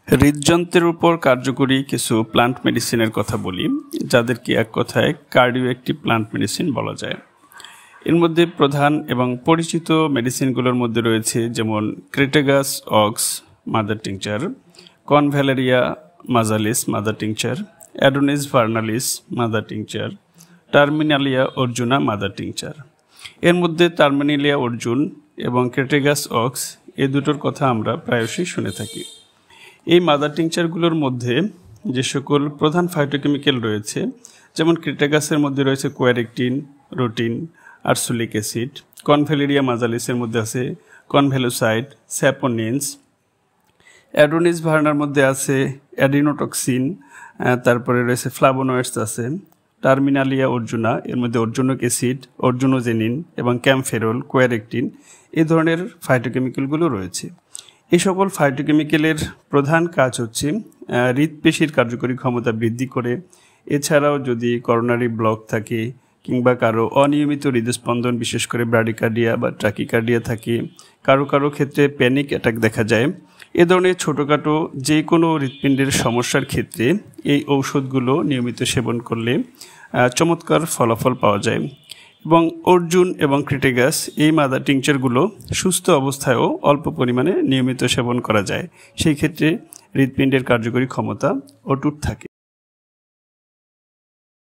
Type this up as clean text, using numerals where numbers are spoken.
হৃদযন্ত্রের উপর কার্যকরী কিছু প্লান্ট মেডিসিনের কথা বলি, যাদেরকে এক কথায় কার্ডিও অ্যাক্টিভ প্লান্ট মেডিসিন বলা যায়। এর মধ্যে প্রধান এবং পরিচিত মেডিসিনগুলোর মধ্যে রয়েছে যেমন ক্রেটেগাস অক্স mother tincture, convallaria majalis mother tincture, adonis vernalis mother tincture, terminalia অর্জুনা মাদার টিংচার। এর মধ্যে টার্মিনালিয়া অর্জুন এবং ক্রেটেগাস অক্স এই দুটোর কথা আমরা প্রায়শই শুনে থাকি। এই মাদার টিংচারগুলোর মধ্যে যে সকল প্রধান ফাইটোকেমিক্যাল রয়েছে, যেমন ক্রেটেগাসের মধ্যে রয়েছে কোয়ারেকটিন, রুটিন, আরসুলিক অ্যাসিড। কনভ্যালেরিয়া মাজালিসের মধ্যে আছে কনভ্যালোসাইড, স্যাপোনিনস। অ্যাডোনিস ভার্নার মধ্যে আছে অ্যাডিনোটক্সিন, তারপরে রয়েছে ফ্লাভোনয়েডস আছে। টার্মিনালিয়া অর্জুনা এর মধ্যে অর্জুনিক অ্যাসিড, অর্জুনোজেনিন এবং ক্যামফেরল, কোয়ারেকটিন এই ধরনের ফাইটোকেমিক্যালগুলো রয়েছে। এই সকল ফাইটোকেমিক্যালের প্রধান কাজ হচ্ছে হৃদপেশির কার্যকরী ক্ষমতা বৃদ্ধি করে। এছাড়াও যদি করোনারি ব্লক থাকে কিংবা কারো অনিয়মিত হৃদস্পন্দন, বিশেষ করে ব্রাডিকার্ডিয়া বা ট্রাকিকার্ডিয়া থাকে, কারো ক্ষেত্রে প্যানিক অ্যাটাক দেখা যায়, এ ধরনের ছোটোখাটো যে কোনো হৃৎপিণ্ডের সমস্যার ক্ষেত্রে এই ঔষধগুলো নিয়মিত সেবন করলে চমৎকার ফলাফল পাওয়া যায়। এবং অর্জুন এবং ক্রেটেগাস এই মাদার টিংচারগুলো সুস্থ অবস্থায়ও অল্প পরিমাণে নিয়মিত সেবন করা যায়। সেই ক্ষেত্রে হৃৎপিণ্ডের কার্যকরী ক্ষমতা অটুট থাকে।